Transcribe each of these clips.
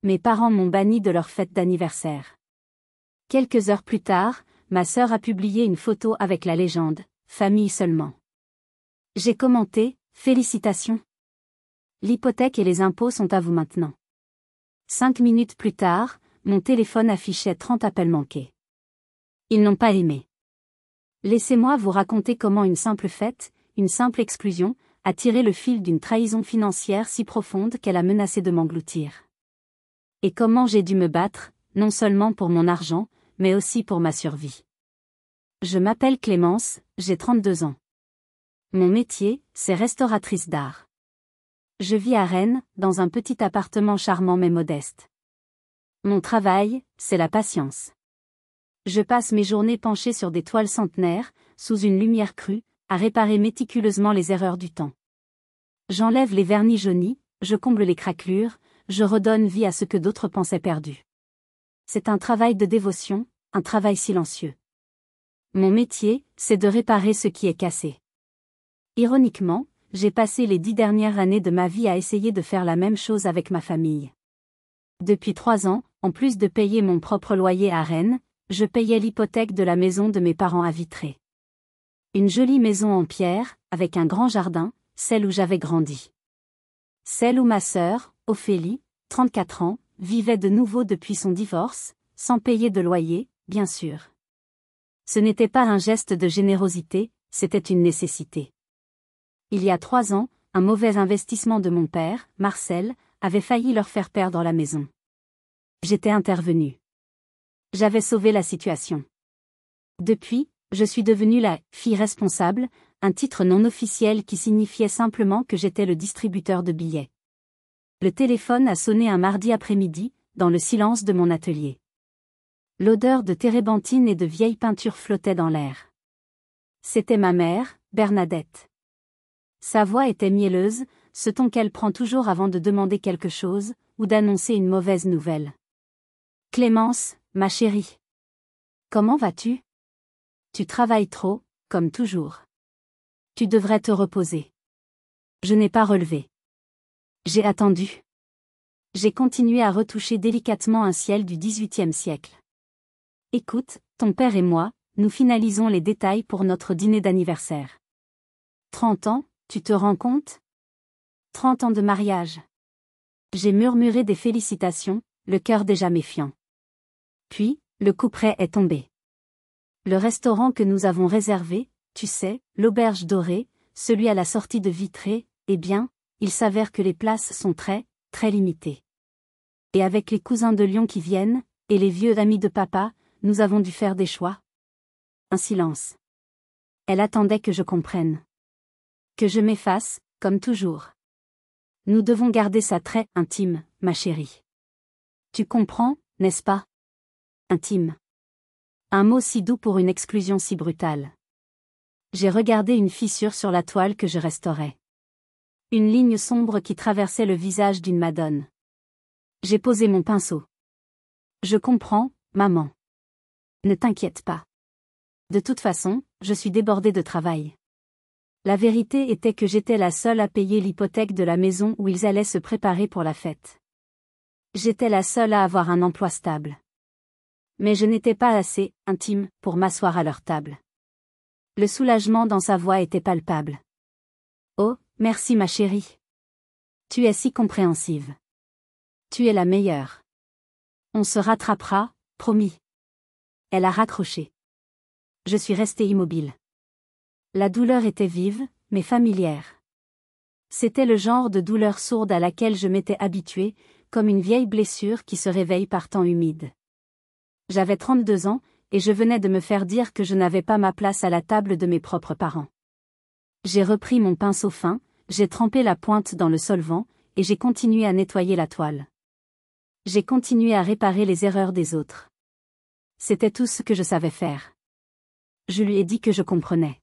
Mes parents m'ont banni de leur fête d'anniversaire. Quelques heures plus tard, ma sœur a publié une photo avec la légende « Famille seulement ». J'ai commenté « Félicitations. L'hypothèque et les impôts sont à vous maintenant ». 5 minutes plus tard, mon téléphone affichait 30 appels manqués. Ils n'ont pas aimé. Laissez-moi vous raconter comment une simple fête, une simple exclusion, a tiré le fil d'une trahison financière si profonde qu'elle a menacé de m'engloutir. Et comment j'ai dû me battre, non seulement pour mon argent, mais aussi pour ma survie. Je m'appelle Clémence, j'ai 32 ans. Mon métier, c'est restauratrice d'art. Je vis à Rennes, dans un petit appartement charmant mais modeste. Mon travail, c'est la patience. Je passe mes journées penchée sur des toiles centenaires, sous une lumière crue, à réparer méticuleusement les erreurs du temps. J'enlève les vernis jaunis, je comble les craquelures, je redonne vie à ce que d'autres pensaient perdu. C'est un travail de dévotion, un travail silencieux. Mon métier, c'est de réparer ce qui est cassé. Ironiquement, j'ai passé les 10 dernières années de ma vie à essayer de faire la même chose avec ma famille. Depuis 3 ans, en plus de payer mon propre loyer à Rennes, je payais l'hypothèque de la maison de mes parents à Vitré. Une jolie maison en pierre, avec un grand jardin, celle où j'avais grandi. Celle où ma sœur, Ophélie, 34 ans, vivait de nouveau depuis son divorce, sans payer de loyer, bien sûr. Ce n'était pas un geste de générosité, c'était une nécessité. Il y a 3 ans, un mauvais investissement de mon père, Marcel, avait failli leur faire perdre la maison. J'étais intervenue. J'avais sauvé la situation. Depuis, je suis devenue la « fille responsable », un titre non officiel qui signifiait simplement que j'étais le distributeur de billets. Le téléphone a sonné un mardi après-midi, dans le silence de mon atelier. L'odeur de térébenthine et de vieilles peintures flottait dans l'air. C'était ma mère, Bernadette. Sa voix était mielleuse, ce ton qu'elle prend toujours avant de demander quelque chose, ou d'annoncer une mauvaise nouvelle. « Clémence, ma chérie. Comment vas-tu? Tu travailles trop, comme toujours. Tu devrais te reposer. » Je n'ai pas relevé. J'ai attendu. J'ai continué à retoucher délicatement un ciel du XVIIIe siècle. Écoute, ton père et moi, nous finalisons les détails pour notre dîner d'anniversaire. 30 ans, tu te rends compte? 30 ans de mariage. J'ai murmuré des félicitations, le cœur déjà méfiant. Puis, le couperet est tombé. Le restaurant que nous avons réservé, tu sais, l'Auberge Dorée, celui à la sortie de Vitré, eh bien, il s'avère que les places sont très, très limitées. Et avec les cousins de Lyon qui viennent, et les vieux amis de papa, nous avons dû faire des choix. Un silence. Elle attendait que je comprenne. Que je m'efface, comme toujours. Nous devons garder ça très intime, ma chérie. Tu comprends, n'est-ce pas? Intime. Un mot si doux pour une exclusion si brutale. J'ai regardé une fissure sur la toile que je restaurais. Une ligne sombre qui traversait le visage d'une madone. J'ai posé mon pinceau. Je comprends, maman. Ne t'inquiète pas. De toute façon, je suis débordée de travail. La vérité était que j'étais la seule à payer l'hypothèque de la maison où ils allaient se préparer pour la fête. J'étais la seule à avoir un emploi stable. Mais je n'étais pas assez intime pour m'asseoir à leur table. Le soulagement dans sa voix était palpable. Oh, merci ma chérie. Tu es si compréhensive. Tu es la meilleure. On se rattrapera, promis. Elle a raccroché. Je suis restée immobile. La douleur était vive, mais familière. C'était le genre de douleur sourde à laquelle je m'étais habituée, comme une vieille blessure qui se réveille par temps humide. J'avais 32 ans, et je venais de me faire dire que je n'avais pas ma place à la table de mes propres parents. J'ai repris mon pinceau fin, j'ai trempé la pointe dans le solvant, et j'ai continué à nettoyer la toile. J'ai continué à réparer les erreurs des autres. C'était tout ce que je savais faire. Je lui ai dit que je comprenais.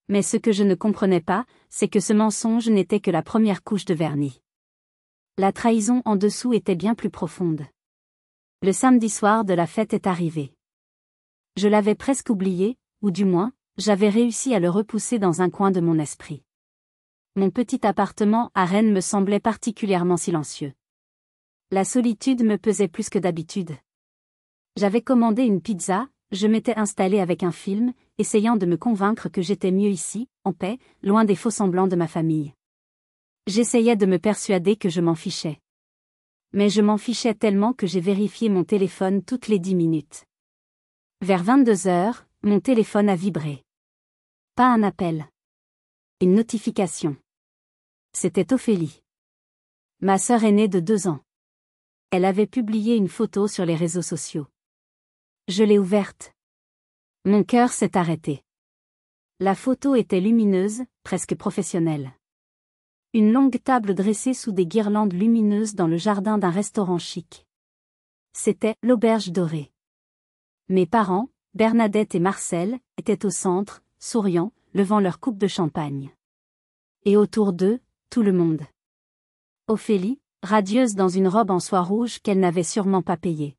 Mais ce que je ne comprenais pas, c'est que ce mensonge n'était que la première couche de vernis. La trahison en dessous était bien plus profonde. Le samedi soir de la fête est arrivé. Je l'avais presque oublié, ou du moins, j'avais réussi à le repousser dans un coin de mon esprit. Mon petit appartement à Rennes me semblait particulièrement silencieux. La solitude me pesait plus que d'habitude. J'avais commandé une pizza, je m'étais installée avec un film, essayant de me convaincre que j'étais mieux ici, en paix, loin des faux-semblants de ma famille. J'essayais de me persuader que je m'en fichais. Mais je m'en fichais tellement que j'ai vérifié mon téléphone toutes les 10 minutes. Vers 22 heures, mon téléphone a vibré. Pas un appel. Une notification. C'était Ophélie. Ma sœur aînée de 2 ans. Elle avait publié une photo sur les réseaux sociaux. Je l'ai ouverte. Mon cœur s'est arrêté. La photo était lumineuse, presque professionnelle. Une longue table dressée sous des guirlandes lumineuses dans le jardin d'un restaurant chic. C'était l'Auberge Dorée. Mes parents, Bernadette et Marcel, étaient au centre, souriants, levant leur coupe de champagne. Et autour d'eux, tout le monde. Ophélie, radieuse dans une robe en soie rouge qu'elle n'avait sûrement pas payée.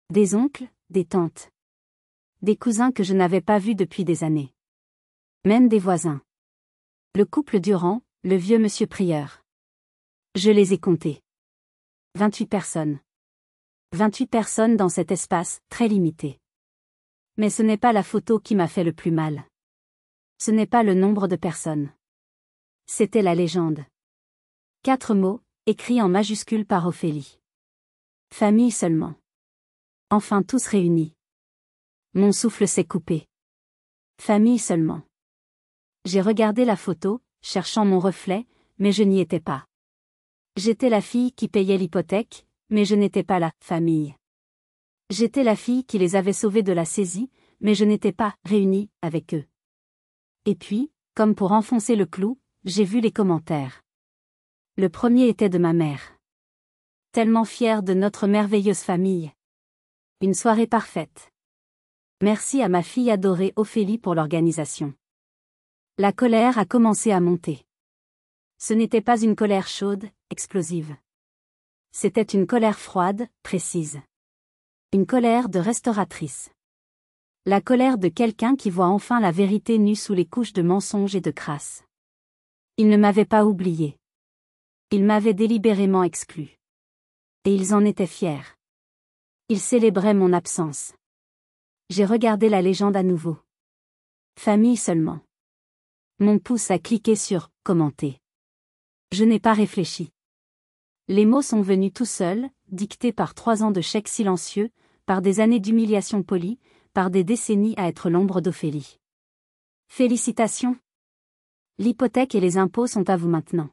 Des oncles, des tantes. Des cousins que je n'avais pas vus depuis des années. Même des voisins. Le couple Durand, le vieux monsieur prieur. Je les ai comptés. 28 personnes. 28 personnes dans cet espace, très limité. Mais ce n'est pas la photo qui m'a fait le plus mal. Ce n'est pas le nombre de personnes. C'était la légende. 4 mots, écrits en majuscules par Ophélie. Famille seulement. Enfin tous réunis. Mon souffle s'est coupé. Famille seulement. J'ai regardé la photo, cherchant mon reflet, mais je n'y étais pas. J'étais la fille qui payait l'hypothèque, mais je n'étais pas la famille. J'étais la fille qui les avait sauvés de la saisie, mais je n'étais pas réunie avec eux. Et puis, comme pour enfoncer le clou, j'ai vu les commentaires. Le premier était de ma mère. Tellement fière de notre merveilleuse famille. Une soirée parfaite. Merci à ma fille adorée Ophélie pour l'organisation. La colère a commencé à monter. Ce n'était pas une colère chaude, explosive. C'était une colère froide, précise. Une colère de restauratrice. La colère de quelqu'un qui voit enfin la vérité nue sous les couches de mensonges et de crasse. Ils ne m'avaient pas oublié. Ils m'avaient délibérément exclu. Et ils en étaient fiers. Ils célébraient mon absence. J'ai regardé la légende à nouveau. Famille seulement. Mon pouce a cliqué sur « Commenter ». Je n'ai pas réfléchi. Les mots sont venus tout seuls, dictés par 3 ans de chèques silencieux, par des années d'humiliation polie, par des décennies à être l'ombre d'Ophélie. Félicitations. L'hypothèque et les impôts sont à vous maintenant.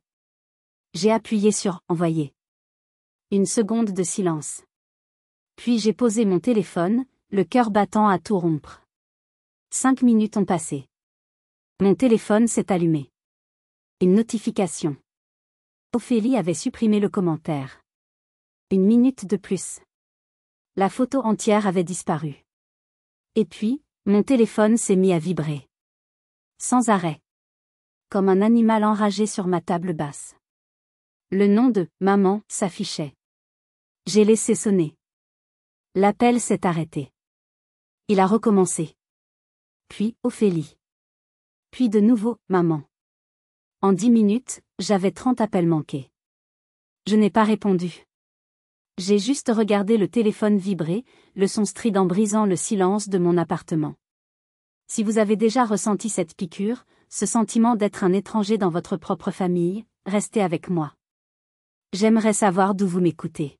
J'ai appuyé sur « Envoyer ». Une seconde de silence. Puis j'ai posé mon téléphone, le cœur battant à tout rompre. 5 minutes ont passé. Mon téléphone s'est allumé. Une notification. Ophélie avait supprimé le commentaire. 1 minute de plus. La photo entière avait disparu. Et puis, mon téléphone s'est mis à vibrer. Sans arrêt. Comme un animal enragé sur ma table basse. Le nom de « maman » s'affichait. J'ai laissé sonner. L'appel s'est arrêté. Il a recommencé. Puis, Ophélie. Puis de nouveau, maman. En 10 minutes, j'avais 30 appels manqués. Je n'ai pas répondu. J'ai juste regardé le téléphone vibrer, le son strident brisant le silence de mon appartement. Si vous avez déjà ressenti cette piqûre, ce sentiment d'être un étranger dans votre propre famille, restez avec moi. J'aimerais savoir d'où vous m'écoutez.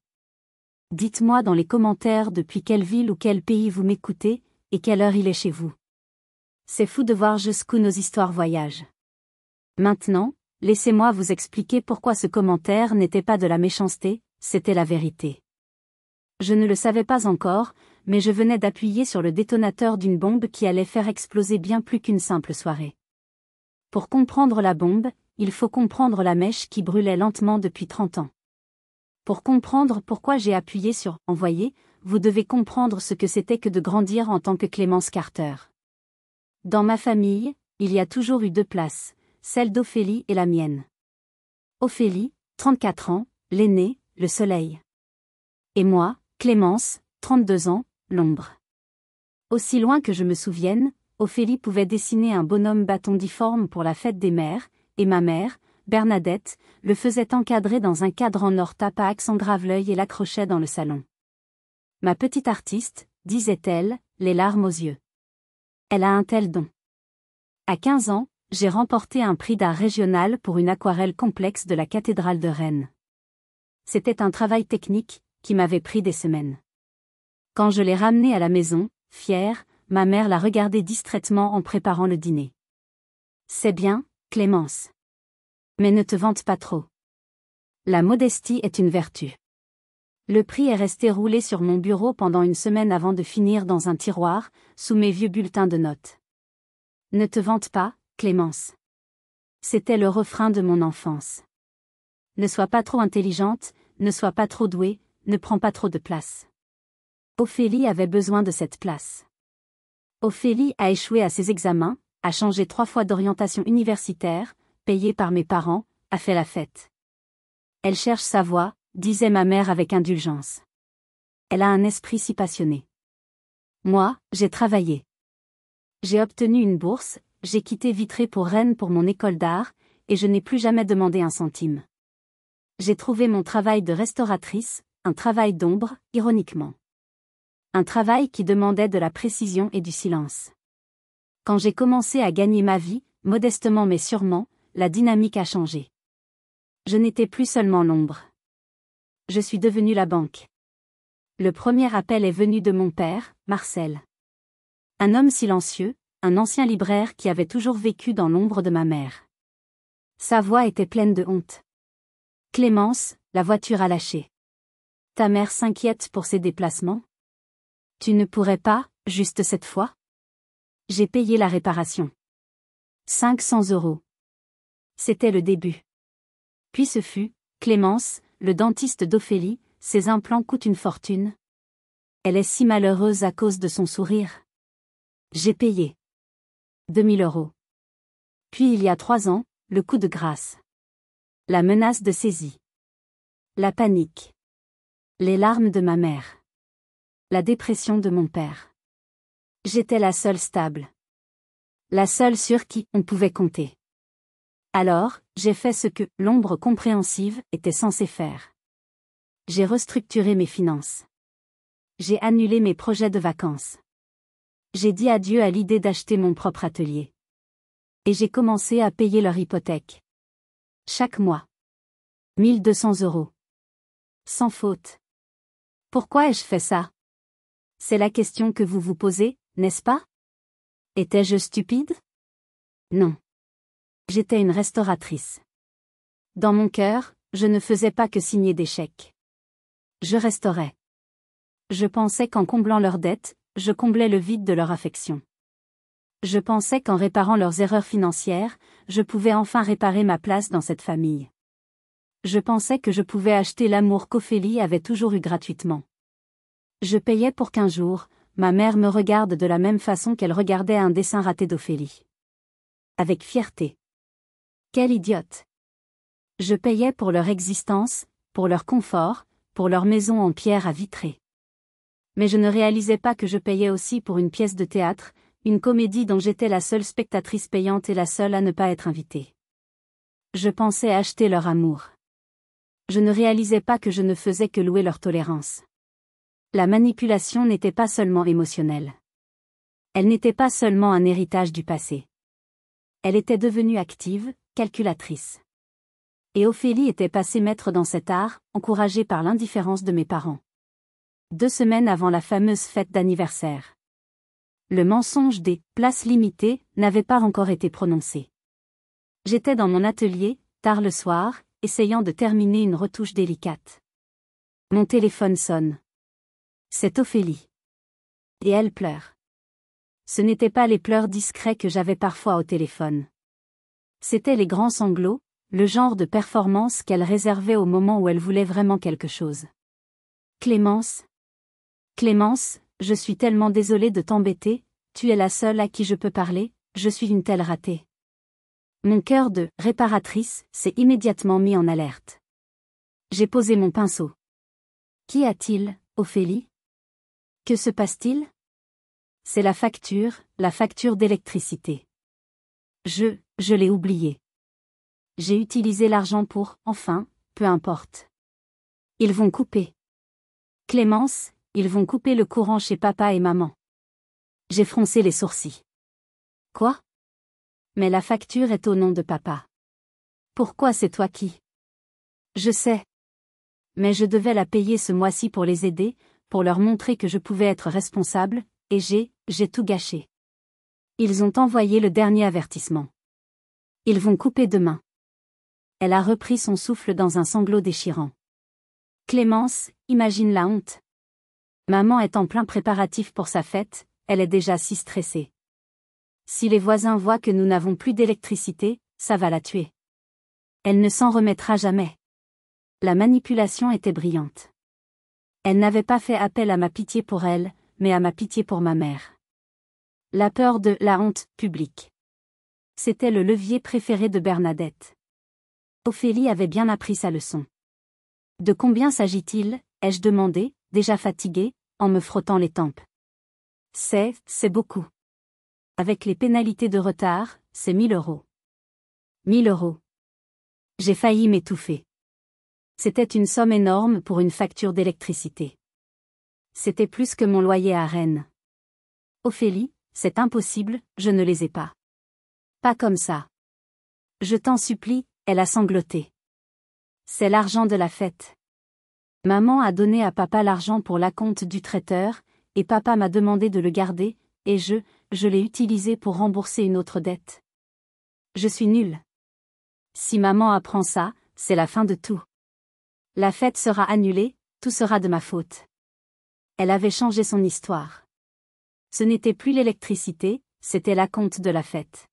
Dites-moi dans les commentaires depuis quelle ville ou quel pays vous m'écoutez, et quelle heure il est chez vous. C'est fou de voir jusqu'où nos histoires voyagent. Maintenant, laissez-moi vous expliquer pourquoi ce commentaire n'était pas de la méchanceté, c'était la vérité. Je ne le savais pas encore, mais je venais d'appuyer sur le détonateur d'une bombe qui allait faire exploser bien plus qu'une simple soirée. Pour comprendre la bombe, il faut comprendre la mèche qui brûlait lentement depuis 30 ans. Pour comprendre pourquoi j'ai appuyé sur « Envoyer », vous devez comprendre ce que c'était que de grandir en tant que Clémence Carter. Dans ma famille, il y a toujours eu 2 places, celle d'Ophélie et la mienne. Ophélie, 34 ans, l'aînée, le soleil. Et moi, Clémence, 32 ans, l'ombre. Aussi loin que je me souvienne, Ophélie pouvait dessiner un bonhomme bâton difforme pour la fête des mères, et ma mère, Bernadette, le faisait encadrer dans un cadre en or tape à accent grave-l'œil et l'accrochait dans le salon. Ma petite artiste, disait-elle, les larmes aux yeux. Elle a un tel don. À 15 ans, j'ai remporté un prix d'art régional pour une aquarelle complexe de la cathédrale de Rennes. C'était un travail technique, qui m'avait pris des semaines. Quand je l'ai ramenée à la maison, fière, ma mère l'a regardée distraitement en préparant le dîner. C'est bien, Clémence. Mais ne te vante pas trop. La modestie est une vertu. Le prix est resté roulé sur mon bureau pendant une semaine avant de finir dans un tiroir, sous mes vieux bulletins de notes. Ne te vante pas, Clémence. C'était le refrain de mon enfance. Ne sois pas trop intelligente, ne sois pas trop douée, ne prends pas trop de place. Ophélie avait besoin de cette place. Ophélie a échoué à ses examens, a changé 3 fois d'orientation universitaire, payée par mes parents, a fait la fête. Elle cherche sa voie, disait ma mère avec indulgence. Elle a un esprit si passionné. Moi, j'ai travaillé. J'ai obtenu une bourse, j'ai quitté Vitré pour Rennes pour mon école d'art, et je n'ai plus jamais demandé un centime. J'ai trouvé mon travail de restauratrice, un travail d'ombre, ironiquement. Un travail qui demandait de la précision et du silence. Quand j'ai commencé à gagner ma vie, modestement mais sûrement, la dynamique a changé. Je n'étais plus seulement l'ombre. Je suis devenue la banque. Le premier appel est venu de mon père, Marcel. Un homme silencieux, un ancien libraire qui avait toujours vécu dans l'ombre de ma mère. Sa voix était pleine de honte. Clémence, la voiture a lâché. Ta mère s'inquiète pour ses déplacements? Tu ne pourrais pas, juste cette fois? J'ai payé la réparation. 500 €. C'était le début. Puis ce fut, Clémence, le dentiste d'Ophélie, ses implants coûtent une fortune. Elle est si malheureuse à cause de son sourire. J'ai payé. 2000 €. Puis il y a 3 ans, le coup de grâce. La menace de saisie. La panique. Les larmes de ma mère. La dépression de mon père. J'étais la seule stable. La seule sur qui on pouvait compter. Alors, j'ai fait ce que l'ombre compréhensive était censée faire. J'ai restructuré mes finances. J'ai annulé mes projets de vacances. J'ai dit adieu à l'idée d'acheter mon propre atelier. Et j'ai commencé à payer leur hypothèque. Chaque mois. 1200 €. Sans faute. Pourquoi ai-je fait ça? C'est la question que vous vous posez, n'est-ce pas? Étais-je stupide? Non. J'étais une restauratrice. Dans mon cœur, je ne faisais pas que signer des chèques. Je restaurais. Je pensais qu'en comblant leurs dettes, je comblais le vide de leur affection. Je pensais qu'en réparant leurs erreurs financières, je pouvais enfin réparer ma place dans cette famille. Je pensais que je pouvais acheter l'amour qu'Ophélie avait toujours eu gratuitement. Je payais pour qu'un jour, ma mère me regarde de la même façon qu'elle regardait un dessin raté d'Ophélie. Avec fierté. Quelle idiote! Je payais pour leur existence, pour leur confort, pour leur maison en pierre à Vitré. Mais je ne réalisais pas que je payais aussi pour une pièce de théâtre, une comédie dont j'étais la seule spectatrice payante et la seule à ne pas être invitée. Je pensais acheter leur amour. Je ne réalisais pas que je ne faisais que louer leur tolérance. La manipulation n'était pas seulement émotionnelle. Elle n'était pas seulement un héritage du passé. Elle était devenue active, calculatrice. Et Ophélie était passée maître dans cet art, encouragée par l'indifférence de mes parents. 2 semaines avant la fameuse fête d'anniversaire. Le mensonge des « places limitées » n'avait pas encore été prononcé. J'étais dans mon atelier, tard le soir, essayant de terminer une retouche délicate. Mon téléphone sonne. C'est Ophélie. Et elle pleure. Ce n'étaient pas les pleurs discrets que j'avais parfois au téléphone. C'étaient les grands sanglots, le genre de performance qu'elle réservait au moment où elle voulait vraiment quelque chose. Clémence. Clémence, je suis tellement désolée de t'embêter, tu es la seule à qui je peux parler, je suis une telle ratée. Mon cœur de réparatrice s'est immédiatement mis en alerte. J'ai posé mon pinceau. Qu'y a-t-il, Ophélie? Que se passe-t-il? C'est la facture d'électricité. Je l'ai oubliée. J'ai utilisé l'argent pour, enfin, peu importe. Ils vont couper. Clémence, ils vont couper le courant chez papa et maman. J'ai froncé les sourcils. Quoi? Mais la facture est au nom de papa. Pourquoi c'est toi qui? Je sais. Mais je devais la payer ce mois-ci pour les aider, pour leur montrer que je pouvais être responsable, et j'ai tout gâché. Ils ont envoyé le dernier avertissement. Ils vont couper demain. Elle a repris son souffle dans un sanglot déchirant. Clémence, imagine la honte. Maman est en plein préparatif pour sa fête, elle est déjà si stressée. Si les voisins voient que nous n'avons plus d'électricité, ça va la tuer. Elle ne s'en remettra jamais. La manipulation était brillante. Elle n'avait pas fait appel à ma pitié pour elle, mais à ma pitié pour ma mère. La peur de la honte publique. C'était le levier préféré de Bernadette. Ophélie avait bien appris sa leçon. De combien s'agit-il, ai-je demandé, déjà fatiguée, en me frottant les tempes. C'est beaucoup. Avec les pénalités de retard, c'est 1000 euros. 1000 euros. J'ai failli m'étouffer. C'était une somme énorme pour une facture d'électricité. C'était plus que mon loyer à Rennes. Ophélie, c'est impossible, je ne les ai pas. Pas comme ça. Je t'en supplie, elle a sangloté. C'est l'argent de la fête. Maman a donné à papa l'argent pour l'acompte du traiteur, et papa m'a demandé de le garder, et je l'ai utilisé pour rembourser une autre dette. Je suis nulle. Si maman apprend ça, c'est la fin de tout. La fête sera annulée, tout sera de ma faute. Elle avait changé son histoire. Ce n'était plus l'électricité, c'était l'acompte de la fête.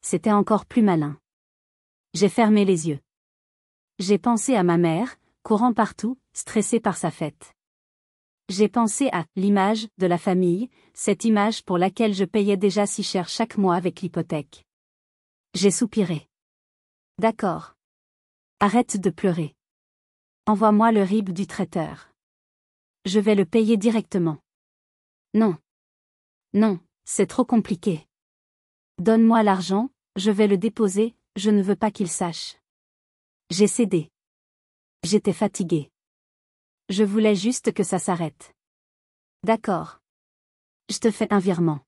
C'était encore plus malin. J'ai fermé les yeux. J'ai pensé à ma mère, courant partout, stressée par sa fête. J'ai pensé à l'image de la famille, cette image pour laquelle je payais déjà si cher chaque mois avec l'hypothèque. J'ai soupiré. D'accord. Arrête de pleurer. Envoie-moi le RIB du traiteur. Je vais le payer directement. Non. Non, c'est trop compliqué. Donne-moi l'argent, je vais le déposer, je ne veux pas qu'il sache. J'ai cédé. J'étais fatiguée. Je voulais juste que ça s'arrête. D'accord. Je te fais un virement.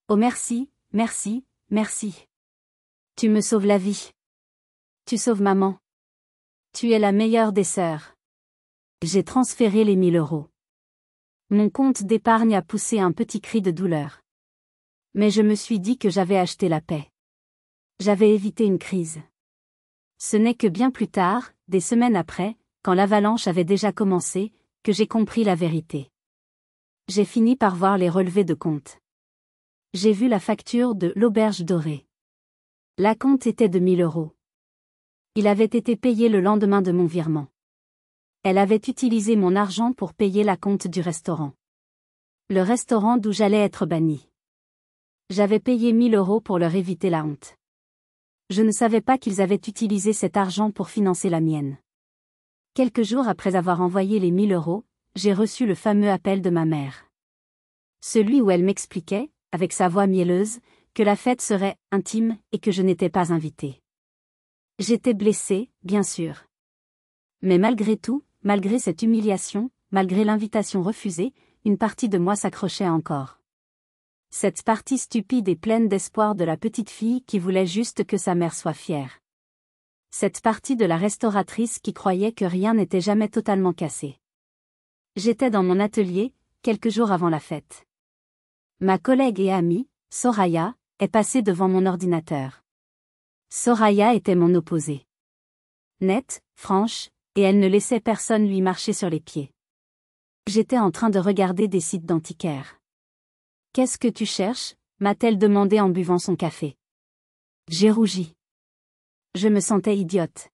Oh merci, merci, merci. Tu me sauves la vie. Tu sauves maman. Tu es la meilleure des sœurs. J'ai transféré les 1000 euros. Mon compte d'épargne a poussé un petit cri de douleur. Mais je me suis dit que j'avais acheté la paix. J'avais évité une crise. Ce n'est que bien plus tard, des semaines après, quand l'avalanche avait déjà commencé, que j'ai compris la vérité. J'ai fini par voir les relevés de compte. J'ai vu la facture de l'auberge dorée. L'acompte était de 1000 euros. Il avait été payé le lendemain de mon virement. Elle avait utilisé mon argent pour payer l'acompte du restaurant. Le restaurant d'où j'allais être bannie. J'avais payé 1000 euros pour leur éviter la honte. Je ne savais pas qu'ils avaient utilisé cet argent pour financer la mienne. Quelques jours après avoir envoyé les 1000 euros, j'ai reçu le fameux appel de ma mère. Celui où elle m'expliquait, avec sa voix mielleuse, que la fête serait intime et que je n'étais pas invitée. J'étais blessée, bien sûr. Mais malgré tout, malgré cette humiliation, malgré l'invitation refusée, une partie de moi s'accrochait encore. Cette partie stupide et pleine d'espoir de la petite fille qui voulait juste que sa mère soit fière. Cette partie de la restauratrice qui croyait que rien n'était jamais totalement cassé. J'étais dans mon atelier, quelques jours avant la fête. Ma collègue et amie, Soraya, est passée devant mon ordinateur. Soraya était mon opposée. Nette, franche, et elle ne laissait personne lui marcher sur les pieds. J'étais en train de regarder des sites d'antiquaires. « Qu'est-ce que tu cherches ?» m'a-t-elle demandé en buvant son café. J'ai rougi. Je me sentais idiote.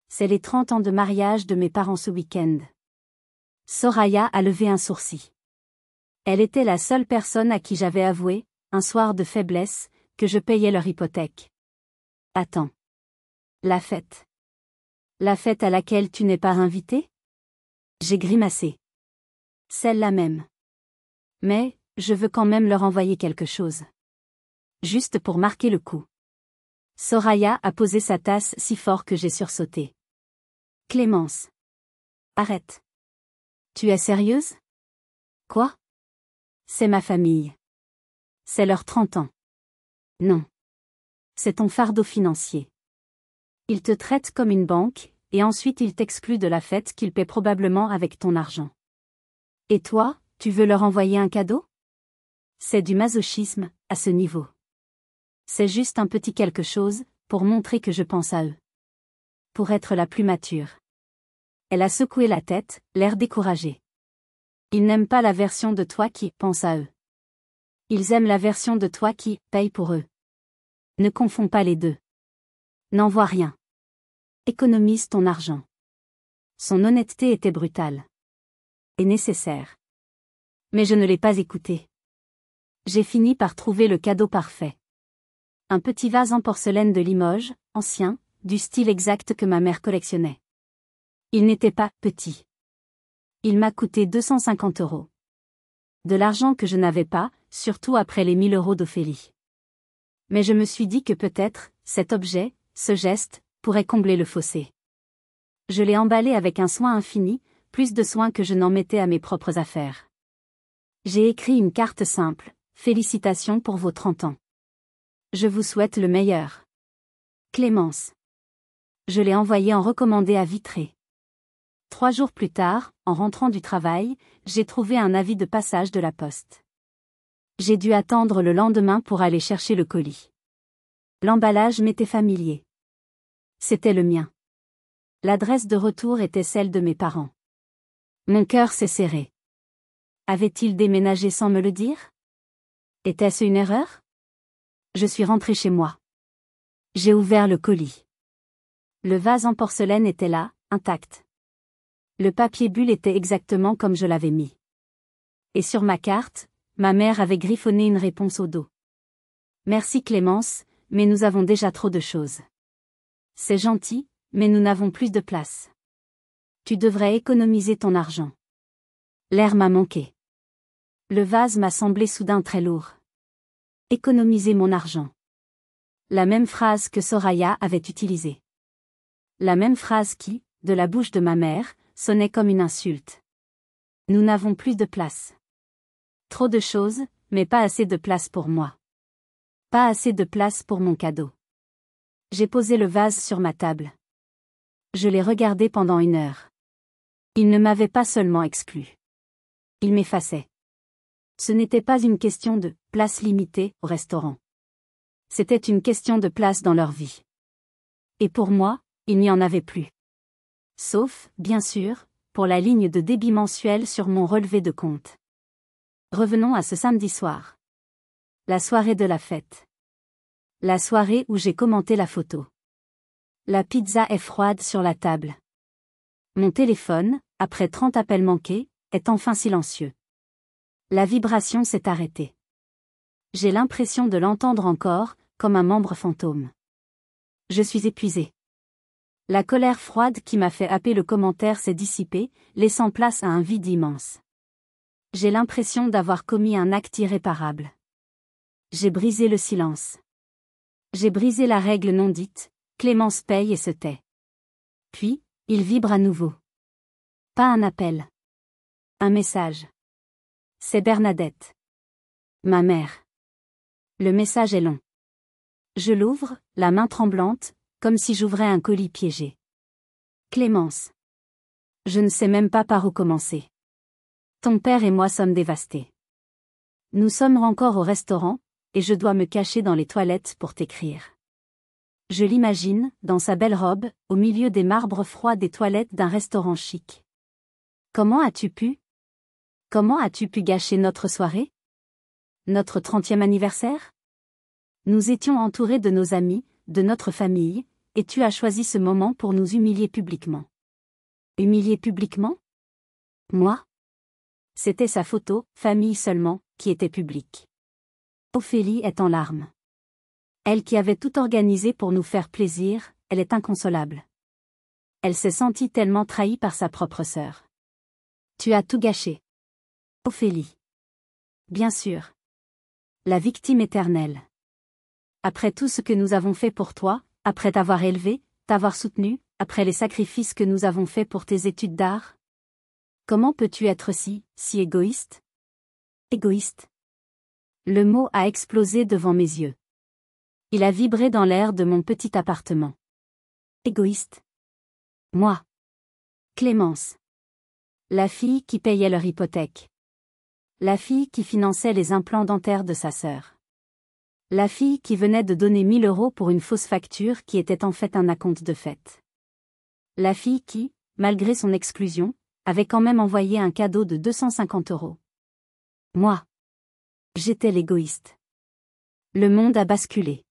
C'est les 30 ans de mariage de mes parents ce week-end. Soraya a levé un sourcil. Elle était la seule personne à qui j'avais avoué, un soir de faiblesse, que je payais leur hypothèque. Attends. La fête. La fête à laquelle tu n'es pas invité ? J'ai grimacé. Celle-là même. Mais, je veux quand même leur envoyer quelque chose. Juste pour marquer le coup. Soraya a posé sa tasse si fort que j'ai sursauté. Clémence. Arrête. Tu es sérieuse? Quoi? C'est ma famille. C'est leurs 30 ans. Non. C'est ton fardeau financier. Ils te traitent comme une banque, et ensuite ils t'excluent de la fête qu'ils paient probablement avec ton argent. Et toi, tu veux leur envoyer un cadeau? C'est du masochisme, à ce niveau. C'est juste un petit quelque chose, pour montrer que je pense à eux. Pour être la plus mature. Elle a secoué la tête, l'air découragé. Ils n'aiment pas la version de toi qui pense à eux. Ils aiment la version de toi qui paye pour eux. Ne confonds pas les deux. N'envoie rien. Économise ton argent. Son honnêteté était brutale. Et nécessaire. Mais je ne l'ai pas écouté. J'ai fini par trouver le cadeau parfait. Un petit vase en porcelaine de Limoges, ancien, du style exact que ma mère collectionnait. Il n'était pas petit. Il m'a coûté 250 €. De l'argent que je n'avais pas, surtout après les 1000 € d'Ophélie. Mais je me suis dit que peut-être, cet objet, ce geste, pourrait combler le fossé. Je l'ai emballé avec un soin infini, plus de soin que je n'en mettais à mes propres affaires. J'ai écrit une carte simple, félicitations pour vos 30 ans. Je vous souhaite le meilleur. Clémence. Je l'ai envoyé en recommandé à Vitré. 3 jours plus tard, en rentrant du travail, j'ai trouvé un avis de passage de la poste. J'ai dû attendre le lendemain pour aller chercher le colis. L'emballage m'était familier. C'était le mien. L'adresse de retour était celle de mes parents. Mon cœur s'est serré. Avait-il déménagé sans me le dire? Était-ce une erreur? Je suis rentrée chez moi. J'ai ouvert le colis. Le vase en porcelaine était là, intact. Le papier bulle était exactement comme je l'avais mis. Et sur ma carte, ma mère avait griffonné une réponse au dos. Merci Clémence, mais nous avons déjà trop de choses. C'est gentil, mais nous n'avons plus de place. Tu devrais économiser ton argent. L'air m'a manqué. Le vase m'a semblé soudain très lourd. Économiser mon argent. La même phrase que Soraya avait utilisée. La même phrase qui, de la bouche de ma mère, sonnait comme une insulte. Nous n'avons plus de place. Trop de choses, mais pas assez de place pour moi. Pas assez de place pour mon cadeau. J'ai posé le vase sur ma table. Je l'ai regardé pendant 1 heure. Il ne m'avait pas seulement exclu. Il m'effaçait. Ce n'était pas une question de « place limitée » au restaurant. C'était une question de place dans leur vie. Et pour moi, il n'y en avait plus. Sauf, bien sûr, pour la ligne de débit mensuel sur mon relevé de compte. Revenons à ce samedi soir. La soirée de la fête. La soirée où j'ai commenté la photo. La pizza est froide sur la table. Mon téléphone, après 30 appels manqués, est enfin silencieux. La vibration s'est arrêtée. J'ai l'impression de l'entendre encore, comme un membre fantôme. Je suis épuisée. La colère froide qui m'a fait happer le commentaire s'est dissipée, laissant place à un vide immense. J'ai l'impression d'avoir commis un acte irréparable. J'ai brisé le silence. J'ai brisé la règle non dite, Clémence paye et se tait. Puis, il vibre à nouveau. Pas un appel. Un message. C'est Bernadette. Ma mère. Le message est long. Je l'ouvre, la main tremblante, comme si j'ouvrais un colis piégé. Clémence. Je ne sais même pas par où commencer. Ton père et moi sommes dévastés. Nous sommes encore au restaurant, et je dois me cacher dans les toilettes pour t'écrire. Je l'imagine, dans sa belle robe, au milieu des marbres froids des toilettes d'un restaurant chic. Comment as-tu pu? Comment as-tu pu gâcher notre soirée? Notre 30e anniversaire? Nous étions entourés de nos amis, de notre famille, et tu as choisi ce moment pour nous humilier publiquement. Humilier publiquement? Moi? C'était sa photo, famille seulement, qui était publique. Ophélie est en larmes. Elle qui avait tout organisé pour nous faire plaisir, elle est inconsolable. Elle s'est sentie tellement trahie par sa propre sœur. Tu as tout gâché. Ophélie. Bien sûr. La victime éternelle. Après tout ce que nous avons fait pour toi, après t'avoir élevé, t'avoir soutenu, après les sacrifices que nous avons faits pour tes études d'art? Comment peux-tu être si égoïste? Égoïste. Le mot a explosé devant mes yeux. Il a vibré dans l'air de mon petit appartement. Égoïste. Moi. Clémence. La fille qui payait leur hypothèque. La fille qui finançait les implants dentaires de sa sœur. La fille qui venait de donner 1 000 € pour une fausse facture qui était en fait un acompte de fait. La fille qui, malgré son exclusion, avait quand même envoyé un cadeau de 250 €. Moi. J'étais l'égoïste. Le monde a basculé.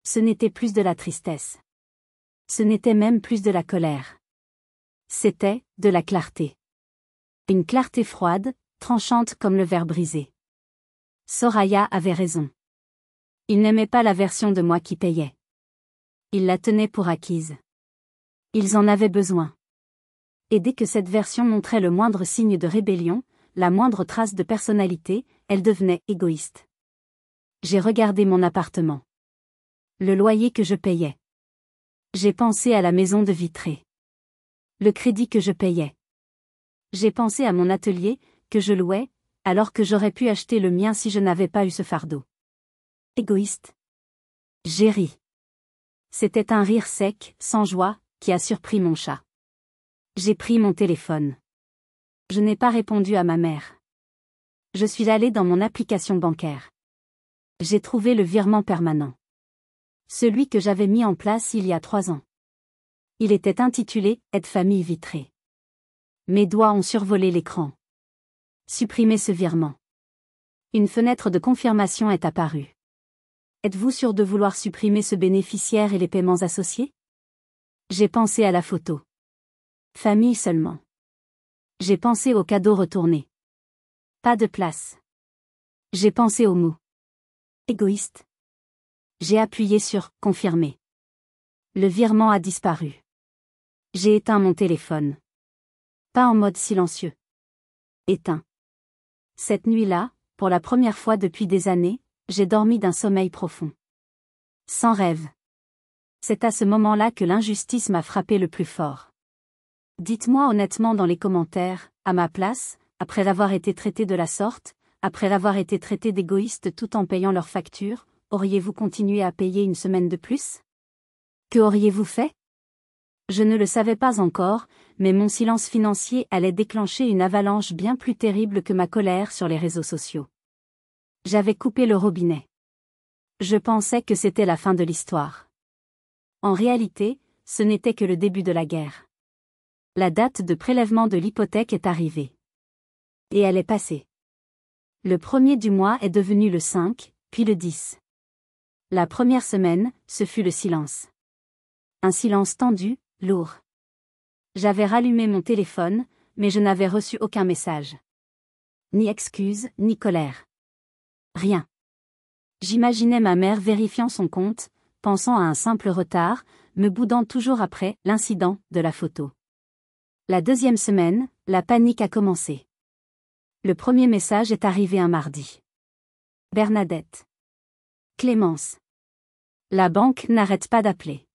Ce n'était plus de la tristesse. Ce n'était même plus de la colère. C'était de la clarté. Une clarté froide, tranchante comme le verre brisé. Soraya avait raison. Il n'aimait pas la version de moi qui payait. Il la tenait pour acquise. Ils en avaient besoin. Et dès que cette version montrait le moindre signe de rébellion, la moindre trace de personnalité, elle devenait égoïste. J'ai regardé mon appartement. Le loyer que je payais. J'ai pensé à la maison de Vitré. Le crédit que je payais. J'ai pensé à mon atelier, que je louais, alors que j'aurais pu acheter le mien si je n'avais pas eu ce fardeau. Égoïste. J'ai ri. C'était un rire sec, sans joie, qui a surpris mon chat. J'ai pris mon téléphone. Je n'ai pas répondu à ma mère. Je suis allé dans mon application bancaire. J'ai trouvé le virement permanent. Celui que j'avais mis en place il y a 3 ans. Il était intitulé « Aide-famille Vitré ». Mes doigts ont survolé l'écran. Supprimez ce virement. Une fenêtre de confirmation est apparue. Êtes-vous sûr de vouloir supprimer ce bénéficiaire et les paiements associés? J'ai pensé à la photo. Famille seulement. J'ai pensé au cadeau retourné. Pas de place. J'ai pensé au mot. Égoïste. J'ai appuyé sur « Confirmer ». Le virement a disparu. J'ai éteint mon téléphone. Pas en mode silencieux. Éteint. Cette nuit-là, pour la première fois depuis des années, j'ai dormi d'un sommeil profond. Sans rêve. C'est à ce moment-là que l'injustice m'a frappé le plus fort. Dites-moi honnêtement dans les commentaires, à ma place, après avoir été traité de la sorte, après avoir été traité d'égoïste tout en payant leurs factures, auriez-vous continué à payer une semaine de plus? Que auriez-vous fait? Je ne le savais pas encore, mais mon silence financier allait déclencher une avalanche bien plus terrible que ma colère sur les réseaux sociaux. J'avais coupé le robinet. Je pensais que c'était la fin de l'histoire. En réalité, ce n'était que le début de la guerre. La date de prélèvement de l'hypothèque est arrivée. Et elle est passée. Le 1er du mois est devenu le 5, puis le 10. La première semaine, ce fut le silence. Un silence tendu, lourd. J'avais rallumé mon téléphone, mais je n'avais reçu aucun message. Ni excuse, ni colère. Rien. J'imaginais ma mère vérifiant son compte, pensant à un simple retard, me boudant toujours après l'incident de la photo. La deuxième semaine, la panique a commencé. Le premier message est arrivé un mardi. Bernadette. Clémence. La banque n'arrête pas d'appeler.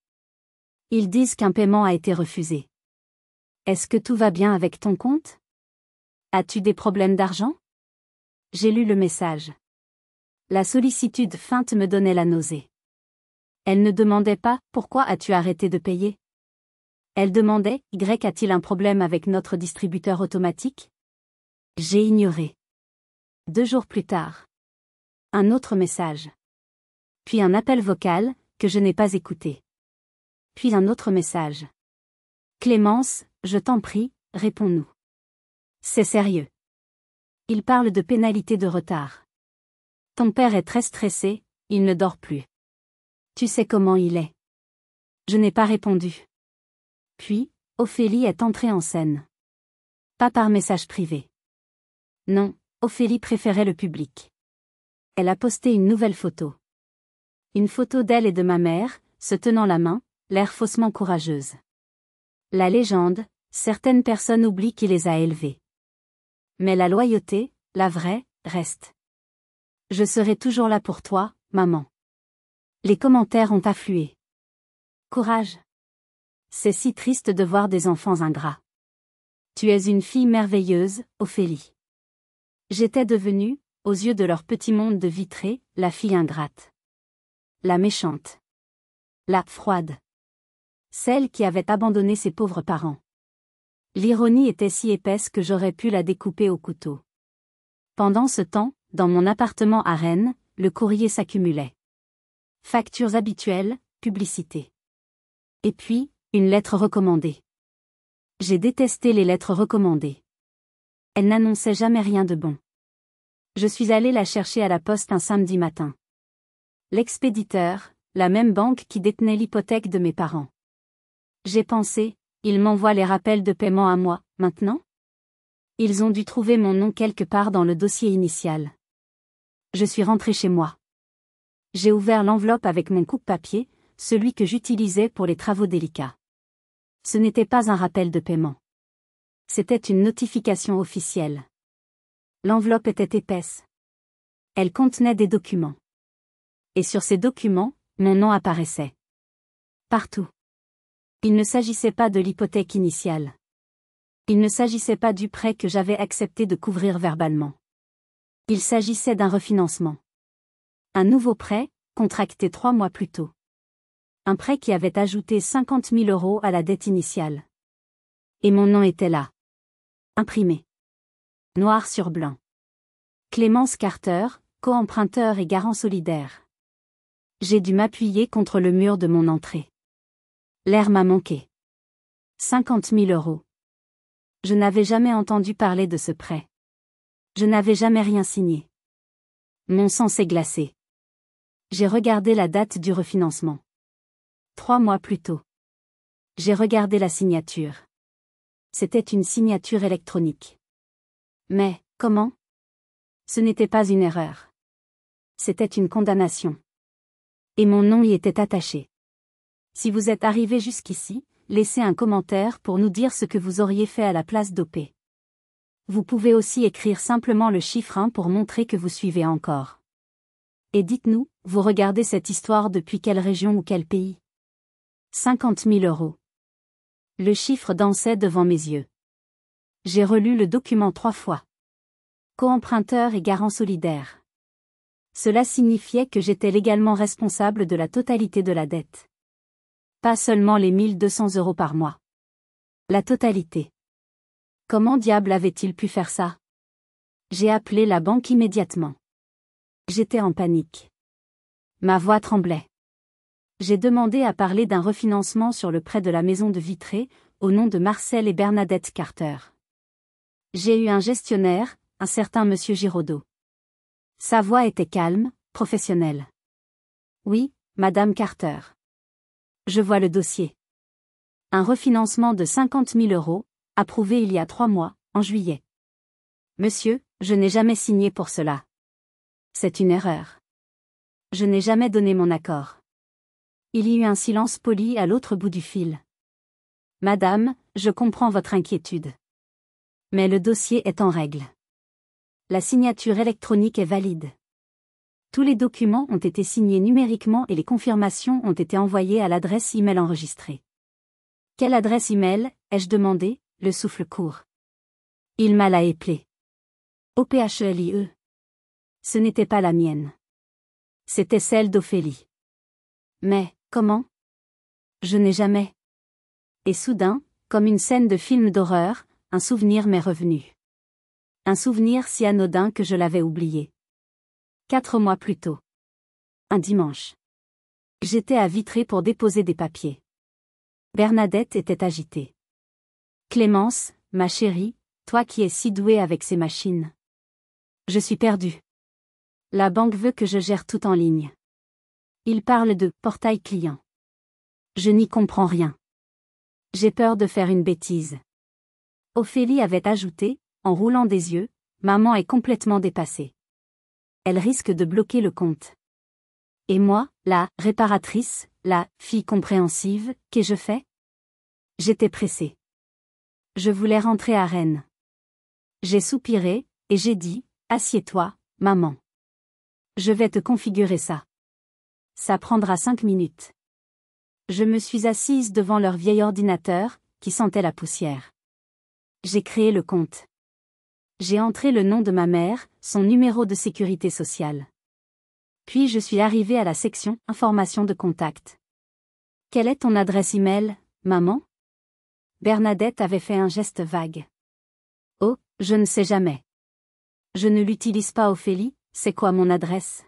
Ils disent qu'un paiement a été refusé. Est-ce que tout va bien avec ton compte? As-tu des problèmes d'argent? J'ai lu le message. La sollicitude feinte me donnait la nausée. Elle ne demandait pas « Pourquoi as-tu arrêté de payer ?» Elle demandait « Y a-t-il un problème avec notre distributeur automatique ?» J'ai ignoré. 2 jours plus tard. Un autre message. Puis un appel vocal, que je n'ai pas écouté. Puis un autre message. Clémence, je t'en prie, réponds-nous. C'est sérieux. Il parle de pénalité de retard. Ton père est très stressé, il ne dort plus. Tu sais comment il est. Je n'ai pas répondu. Puis, Ophélie est entrée en scène. Pas par message privé. Non, Ophélie préférait le public. Elle a posté une nouvelle photo. Une photo d'elle et de ma mère, se tenant la main, l'air faussement courageuse. La légende, certaines personnes oublient qui les a élevées. Mais la loyauté, la vraie, reste. Je serai toujours là pour toi, maman. Les commentaires ont afflué. Courage. C'est si triste de voir des enfants ingrats. Tu es une fille merveilleuse, Ophélie. J'étais devenue, aux yeux de leur petit monde de Vitré, la fille ingrate. La méchante. La froide. Celle qui avait abandonné ses pauvres parents. L'ironie était si épaisse que j'aurais pu la découper au couteau. Pendant ce temps, dans mon appartement à Rennes, le courrier s'accumulait. Factures habituelles, publicité. Et puis, une lettre recommandée. J'ai détesté les lettres recommandées. Elles n'annonçaient jamais rien de bon. Je suis allée la chercher à la poste un samedi matin. L'expéditeur, la même banque qui détenait l'hypothèque de mes parents. J'ai pensé, ils m'envoient les rappels de paiement à moi, maintenant ? Ils ont dû trouver mon nom quelque part dans le dossier initial. Je suis rentrée chez moi. J'ai ouvert l'enveloppe avec mon coupe-papier, celui que j'utilisais pour les travaux délicats. Ce n'était pas un rappel de paiement. C'était une notification officielle. L'enveloppe était épaisse. Elle contenait des documents. Et sur ces documents, mon nom apparaissait. Partout. Il ne s'agissait pas de l'hypothèque initiale. Il ne s'agissait pas du prêt que j'avais accepté de couvrir verbalement. Il s'agissait d'un refinancement. Un nouveau prêt, contracté 3 mois plus tôt. Un prêt qui avait ajouté 50 000 € à la dette initiale. Et mon nom était là. Imprimé. Noir sur blanc. Clémence Carter, co-emprunteur et garant solidaire. J'ai dû m'appuyer contre le mur de mon entrée. L'air m'a manqué. 50 000 €. Je n'avais jamais entendu parler de ce prêt. Je n'avais jamais rien signé. Mon sang s'est glacé. J'ai regardé la date du refinancement. 3 mois plus tôt. J'ai regardé la signature. C'était une signature électronique. Mais, comment ? Ce n'était pas une erreur. C'était une condamnation. Et mon nom y était attaché. Si vous êtes arrivé jusqu'ici, laissez un commentaire pour nous dire ce que vous auriez fait à la place d'OP. Vous pouvez aussi écrire simplement le chiffre 1 pour montrer que vous suivez encore. Et dites-nous, vous regardez cette histoire depuis quelle région ou quel pays ? 50 000 €. Le chiffre dansait devant mes yeux. J'ai relu le document 3 fois. Co-emprunteur et garant solidaire. Cela signifiait que j'étais légalement responsable de la totalité de la dette. Pas seulement les 1 200 € par mois. La totalité. Comment diable avait-il pu faire ça ? J'ai appelé la banque immédiatement. J'étais en panique. Ma voix tremblait. J'ai demandé à parler d'un refinancement sur le prêt de la maison de Vitré, au nom de Marcel et Bernadette Carter. J'ai eu un gestionnaire, un certain monsieur Giraudot. Sa voix était calme, professionnelle. Oui, Madame Carter. Je vois le dossier. Un refinancement de 50 000 €, approuvé il y a 3 mois, en juillet. Monsieur, je n'ai jamais signé pour cela. C'est une erreur. Je n'ai jamais donné mon accord. Il y eut un silence poli à l'autre bout du fil. Madame, je comprends votre inquiétude. Mais le dossier est en règle. La signature électronique est valide. Tous les documents ont été signés numériquement et les confirmations ont été envoyées à l'adresse email enregistrée. Quelle adresse email, ai-je demandé, le souffle court. Il m'a la éplé. OPHELIE. Ce n'était pas la mienne. C'était celle d'Ophélie. Mais, comment ? Je n'ai jamais. Et soudain, comme une scène de film d'horreur, un souvenir m'est revenu. Un souvenir si anodin que je l'avais oublié. 4 mois plus tôt. Un dimanche. J'étais à Vitré pour déposer des papiers. Bernadette était agitée. Clémence, ma chérie, toi qui es si douée avec ces machines. Je suis perdue. La banque veut que je gère tout en ligne. Il parle de portail client. Je n'y comprends rien. J'ai peur de faire une bêtise. Ophélie avait ajouté, en roulant des yeux, maman est complètement dépassée. Elle risque de bloquer le compte. Et moi, la réparatrice, la fille compréhensive, qu'ai-je fait ? J'étais pressée. Je voulais rentrer à Rennes. J'ai soupiré, et j'ai dit, assieds-toi, maman. Je vais te configurer ça. Ça prendra 5 minutes. Je me suis assise devant leur vieil ordinateur, qui sentait la poussière. J'ai créé le compte. J'ai entré le nom de ma mère, son numéro de sécurité sociale. Puis je suis arrivée à la section « Information de contact ». Quelle est ton adresse email, maman ? Bernadette avait fait un geste vague. Oh, je ne sais jamais. Je ne l'utilise pas, Ophélie, c'est quoi mon adresse ?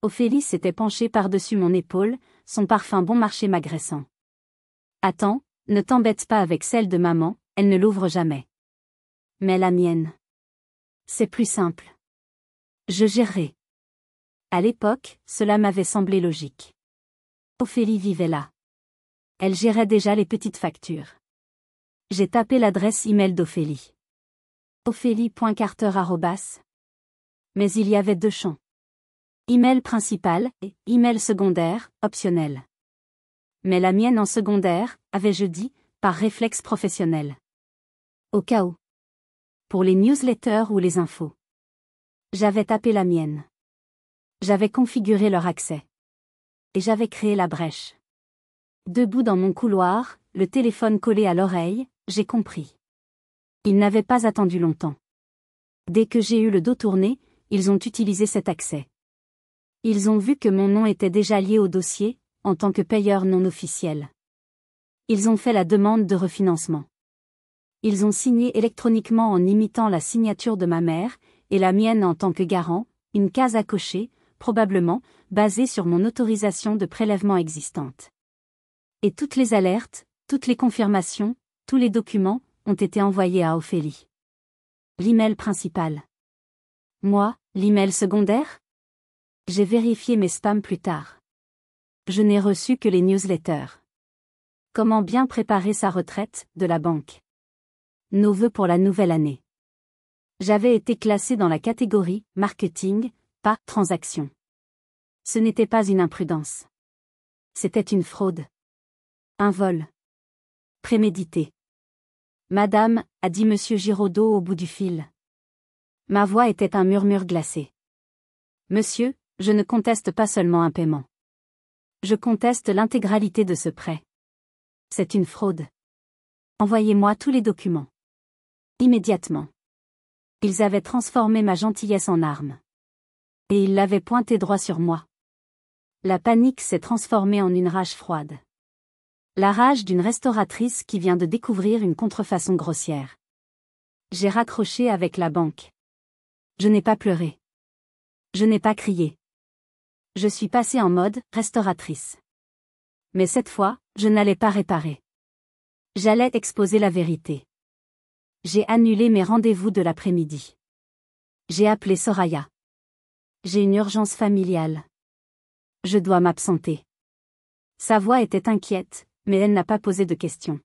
Ophélie s'était penchée par-dessus mon épaule, son parfum bon marché m'agressant. Attends, ne t'embête pas avec celle de maman, elle ne l'ouvre jamais. Mais la mienne. C'est plus simple. Je gérerai. À l'époque, cela m'avait semblé logique. Ophélie vivait là. Elle gérait déjà les petites factures. J'ai tapé l'adresse email d'Ophélie. Ophélie.carter@. Mais il y avait 2 champs. Email principal et email secondaire, optionnel. Mais la mienne en secondaire, avais-je dit, par réflexe professionnel. Au cas où. Pour les newsletters ou les infos. J'avais tapé la mienne. J'avais configuré leur accès. Et j'avais créé la brèche. Debout dans mon couloir, le téléphone collé à l'oreille, j'ai compris. Ils n'avaient pas attendu longtemps. Dès que j'ai eu le dos tourné, ils ont utilisé cet accès. Ils ont vu que mon nom était déjà lié au dossier, en tant que payeur non officiel. Ils ont fait la demande de refinancement. Ils ont signé électroniquement en imitant la signature de ma mère, et la mienne en tant que garant, une case à cocher, probablement, basée sur mon autorisation de prélèvement existante. Et toutes les alertes, toutes les confirmations, tous les documents, ont été envoyés à Ophélie. L'email principal. Moi, l'email secondaire ? J'ai vérifié mes spams plus tard. Je n'ai reçu que les newsletters. Comment bien préparer sa retraite, de la banque. Nos vœux pour la nouvelle année. J'avais été classée dans la catégorie « marketing », pas « transaction ». Ce n'était pas une imprudence. C'était une fraude. Un vol. Prémédité. Madame, a dit Monsieur Giraudot au bout du fil. Ma voix était un murmure glacé. Monsieur, je ne conteste pas seulement un paiement. Je conteste l'intégralité de ce prêt. C'est une fraude. Envoyez-moi tous les documents. Immédiatement. Ils avaient transformé ma gentillesse en arme. Et ils l'avaient pointée droit sur moi. La panique s'est transformée en une rage froide. La rage d'une restauratrice qui vient de découvrir une contrefaçon grossière. J'ai raccroché avec la banque. Je n'ai pas pleuré. Je n'ai pas crié. Je suis passée en mode restauratrice. Mais cette fois, je n'allais pas réparer. J'allais exposer la vérité. J'ai annulé mes rendez-vous de l'après-midi. J'ai appelé Soraya. J'ai une urgence familiale. Je dois m'absenter. Sa voix était inquiète, mais elle n'a pas posé de questions.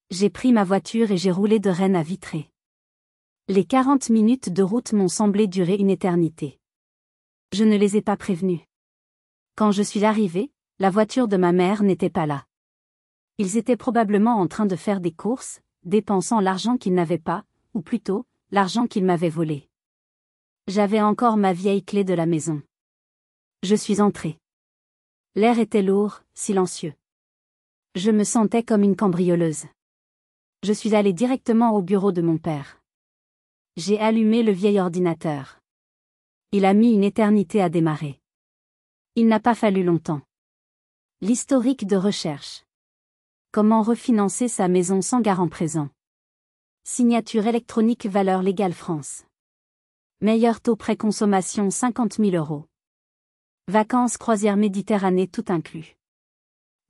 J'ai pris ma voiture et j'ai roulé de Rennes à Vitré. Les 40 minutes de route m'ont semblé durer une éternité. Je ne les ai pas prévenus. Quand je suis arrivée, la voiture de ma mère n'était pas là. Ils étaient probablement en train de faire des courses, dépensant l'argent qu'ils n'avaient pas, ou plutôt, l'argent qu'ils m'avaient volé. J'avais encore ma vieille clé de la maison. Je suis entrée. L'air était lourd, silencieux. Je me sentais comme une cambrioleuse. Je suis allée directement au bureau de mon père. J'ai allumé le vieil ordinateur. Il a mis une éternité à démarrer. Il n'a pas fallu longtemps. L'historique de recherche. Comment refinancer sa maison sans garant présent. Signature électronique valeur légale France. Meilleur taux pré-consommation 50 000 €. Vacances croisière Méditerranée tout inclus.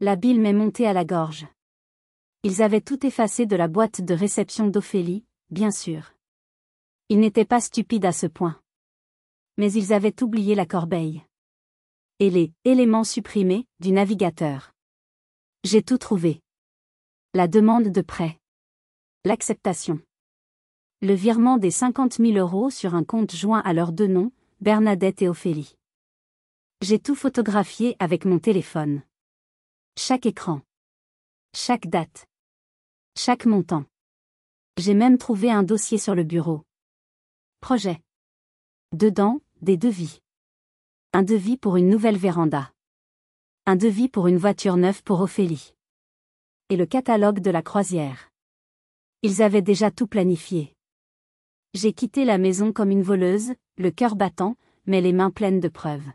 La bile m'est montée à la gorge. Ils avaient tout effacé de la boîte de réception d'Ophélie, bien sûr. Ils n'étaient pas stupides à ce point. Mais ils avaient oublié la corbeille. Et les éléments supprimés du navigateur. J'ai tout trouvé. La demande de prêt. L'acceptation. Le virement des 50 000 € sur un compte joint à leurs 2 noms, Bernadette et Ophélie. J'ai tout photographié avec mon téléphone. Chaque écran. Chaque date. Chaque montant. J'ai même trouvé un dossier sur le bureau. Projet. Dedans, des devis. Un devis pour une nouvelle véranda. Un devis pour une voiture neuve pour Ophélie. Et le catalogue de la croisière. Ils avaient déjà tout planifié. J'ai quitté la maison comme une voleuse, le cœur battant, mais les mains pleines de preuves.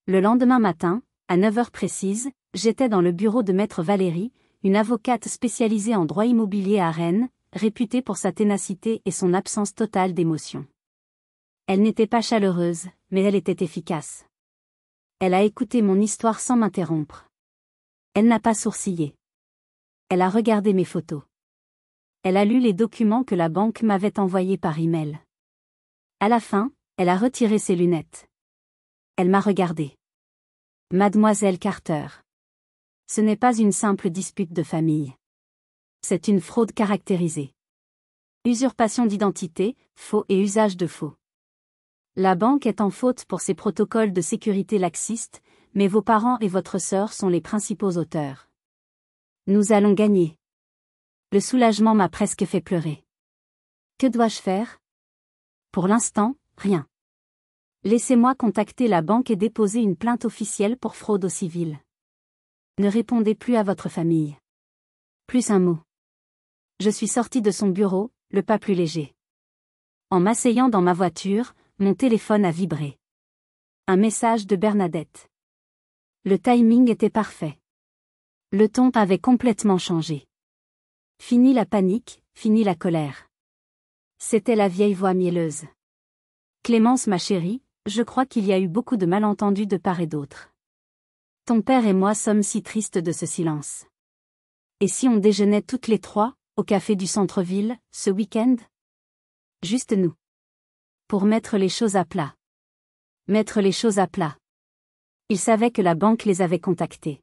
Le lendemain matin, à 9 heures précises, j'étais dans le bureau de Maître Valérie, une avocate spécialisée en droit immobilier à Rennes, réputée pour sa ténacité et son absence totale d'émotion. Elle n'était pas chaleureuse, mais elle était efficace. Elle a écouté mon histoire sans m'interrompre. Elle n'a pas sourcillé. Elle a regardé mes photos. Elle a lu les documents que la banque m'avait envoyés par email. À la fin, elle a retiré ses lunettes. Elle m'a regardé. Mademoiselle Carter. Ce n'est pas une simple dispute de famille. C'est une fraude caractérisée. Usurpation d'identité, faux et usage de faux. La banque est en faute pour ses protocoles de sécurité laxistes, mais vos parents et votre sœur sont les principaux auteurs. Nous allons gagner. Le soulagement m'a presque fait pleurer. Que dois-je faire? Pour l'instant, rien. Laissez-moi contacter la banque et déposer une plainte officielle pour fraude au civil. Ne répondez plus à votre famille. Plus un mot. Je suis sorti de son bureau, le pas plus léger. En m'asseyant dans ma voiture, mon téléphone a vibré. Un message de Bernadette. Le timing était parfait. Le ton avait complètement changé. Fini la panique, fini la colère. C'était la vieille voix mielleuse. Clémence ma chérie, je crois qu'il y a eu beaucoup de malentendus de part et d'autre. Ton père et moi sommes si tristes de ce silence. Et si on déjeunait toutes les trois, au café du centre-ville, ce week-end? Juste nous. Pour mettre les choses à plat. Mettre les choses à plat. Ils savaient que la banque les avait contactés.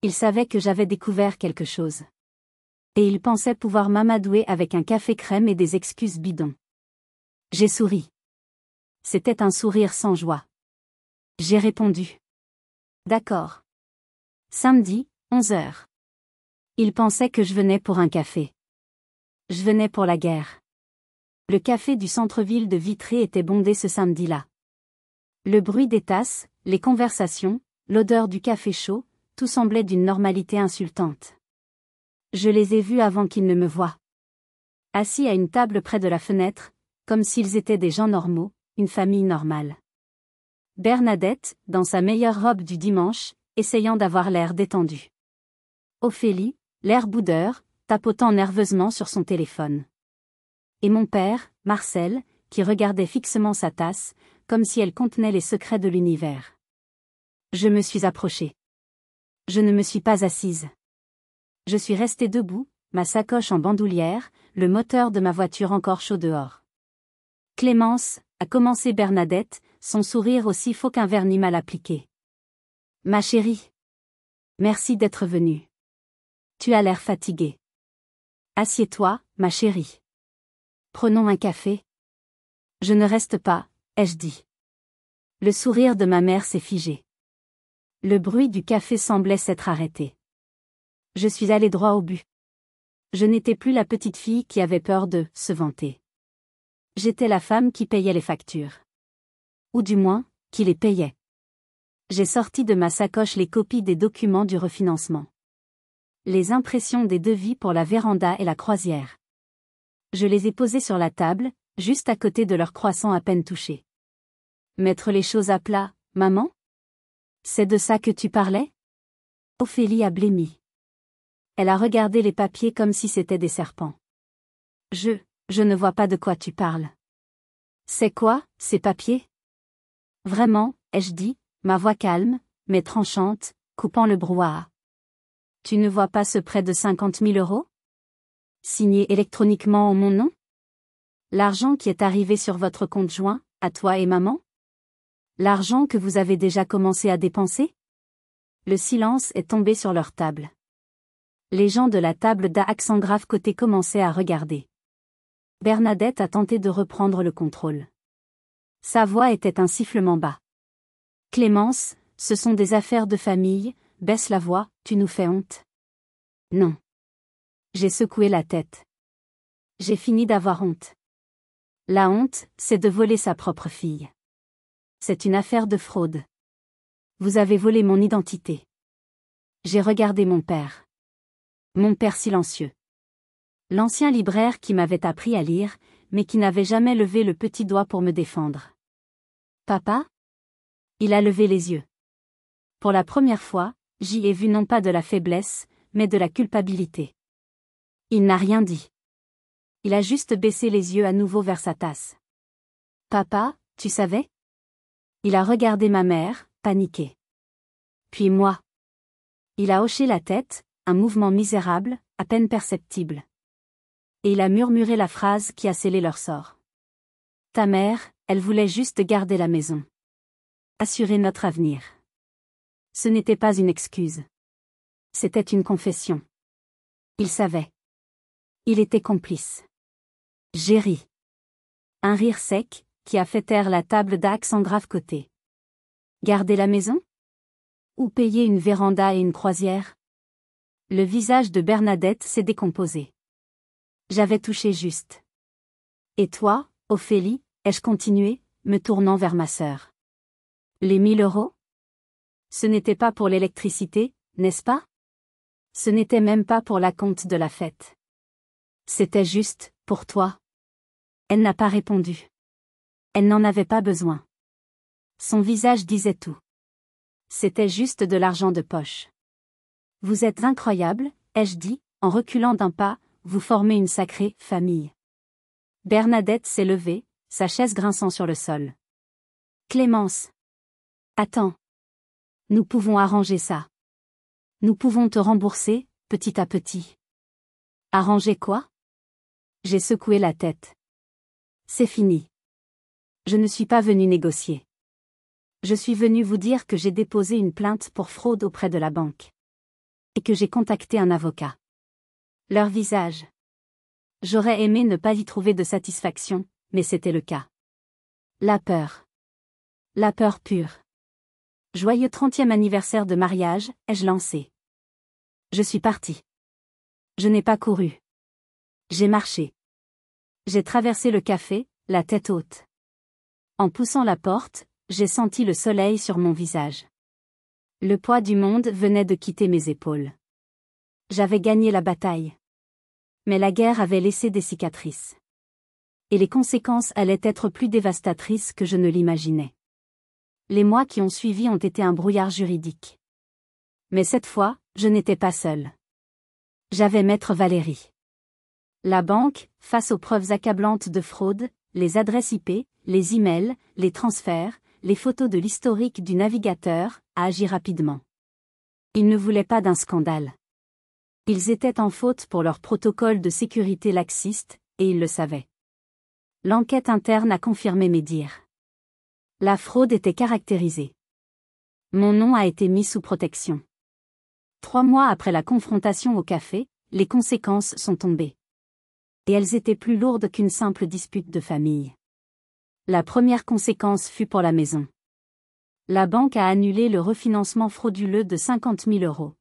Ils savaient que j'avais découvert quelque chose. Et ils pensaient pouvoir m'amadouer avec un café crème et des excuses bidons. J'ai souri. C'était un sourire sans joie. J'ai répondu. D'accord. Samedi, 11 heures. Ils pensaient que je venais pour un café. Je venais pour la guerre. Le café du centre-ville de Vitré était bondé ce samedi-là. Le bruit des tasses, les conversations, l'odeur du café chaud, tout semblait d'une normalité insultante. Je les ai vus avant qu'ils ne me voient. Assis à une table près de la fenêtre, comme s'ils étaient des gens normaux, une famille normale. Bernadette, dans sa meilleure robe du dimanche, essayant d'avoir l'air détendu. Ophélie, l'air boudeur, tapotant nerveusement sur son téléphone. Et mon père, Marcel, qui regardait fixement sa tasse, comme si elle contenait les secrets de l'univers. Je me suis approchée. Je ne me suis pas assise. Je suis restée debout, ma sacoche en bandoulière, le moteur de ma voiture encore chaud dehors. Clémence, a commencé Bernadette, son sourire aussi faux qu'un vernis mal appliqué. Ma chérie. Merci d'être venue. Tu as l'air fatiguée. Assieds-toi, ma chérie. Prenons un café. Je ne reste pas, ai-je dit. Le sourire de ma mère s'est figé. Le bruit du café semblait s'être arrêté. Je suis allée droit au but. Je n'étais plus la petite fille qui avait peur de se vanter. J'étais la femme qui payait les factures. Ou du moins, qui les payait. J'ai sorti de ma sacoche les copies des documents du refinancement. Les impressions des devis pour la véranda et la croisière. Je les ai posées sur la table, juste à côté de leur croissant à peine touché. Mettre les choses à plat, maman? C'est de ça que tu parlais? Ophélie a blêmi. Elle a regardé les papiers comme si c'étaient des serpents. Je ne vois pas de quoi tu parles. C'est quoi, ces papiers? Vraiment, ai-je dit, ma voix calme, mais tranchante, coupant le brouhaha. Tu ne vois pas ce prêt de 50 000 €? Signé électroniquement en mon nom? L'argent qui est arrivé sur votre compte joint, à toi et maman? L'argent que vous avez déjà commencé à dépenser? Le silence est tombé sur leur table. Les gens de la table d'à accent grave côté commençaient à regarder. Bernadette a tenté de reprendre le contrôle. Sa voix était un sifflement bas. Clémence, ce sont des affaires de famille, baisse la voix, tu nous fais honte. Non. J'ai secoué la tête. J'ai fini d'avoir honte. La honte, c'est de voler sa propre fille. C'est une affaire de fraude. Vous avez volé mon identité. J'ai regardé mon père. Mon père silencieux. L'ancien libraire qui m'avait appris à lire, mais qui n'avait jamais levé le petit doigt pour me défendre. Papa? Il a levé les yeux. Pour la première fois, j'y ai vu non pas de la faiblesse, mais de la culpabilité. Il n'a rien dit. Il a juste baissé les yeux à nouveau vers sa tasse. Papa, tu savais? Il a regardé ma mère, paniquée. Puis moi. Il a hoché la tête, un mouvement misérable, à peine perceptible. Et il a murmuré la phrase qui a scellé leur sort. Ta mère, elle voulait juste garder la maison. Assurer notre avenir. Ce n'était pas une excuse. C'était une confession. Il savait. Il était complice. J'ai ri. Un rire sec, qui a fait taire la table d'accent grave côté. Garder la maison? Ou payer une véranda et une croisière? Le visage de Bernadette s'est décomposé. J'avais touché juste. Et toi, Ophélie, ai-je continué, me tournant vers ma sœur. Les 1000 euros? Ce n'était pas pour l'électricité, n'est-ce pas? Ce n'était même pas pour la compte de la fête. C'était juste, pour toi. Elle n'a pas répondu. Elle n'en avait pas besoin. Son visage disait tout. C'était juste de l'argent de poche. Vous êtes incroyable, ai-je dit, en reculant d'un pas, vous formez une sacrée famille. Bernadette s'est levée, sa chaise grinçant sur le sol. Clémence. Attends. Nous pouvons arranger ça. Nous pouvons te rembourser, petit à petit. Arranger quoi? J'ai secoué la tête. C'est fini. Je ne suis pas venue négocier. Je suis venue vous dire que j'ai déposé une plainte pour fraude auprès de la banque. Et que j'ai contacté un avocat. Leur visage. J'aurais aimé ne pas y trouver de satisfaction, mais c'était le cas. La peur. La peur pure. Joyeux 30e anniversaire de mariage, ai-je lancé. Je suis partie. Je n'ai pas couru. J'ai marché. J'ai traversé le café, la tête haute. En poussant la porte, j'ai senti le soleil sur mon visage. Le poids du monde venait de quitter mes épaules. J'avais gagné la bataille. Mais la guerre avait laissé des cicatrices. Et les conséquences allaient être plus dévastatrices que je ne l'imaginais. Les mois qui ont suivi ont été un brouillard juridique. Mais cette fois, je n'étais pas seule. J'avais Maître Valérie. La banque, face aux preuves accablantes de fraude, les adresses IP, les emails, les transferts, les photos de l'historique du navigateur, a agi rapidement. Ils ne voulaient pas d'un scandale. Ils étaient en faute pour leur protocole de sécurité laxiste, et ils le savaient. L'enquête interne a confirmé mes dires. La fraude était caractérisée. Mon nom a été mis sous protection. 3 mois après la confrontation au café, les conséquences sont tombées. Et elles étaient plus lourdes qu'une simple dispute de famille. La première conséquence fut pour la maison. La banque a annulé le refinancement frauduleux de 50 000 euros.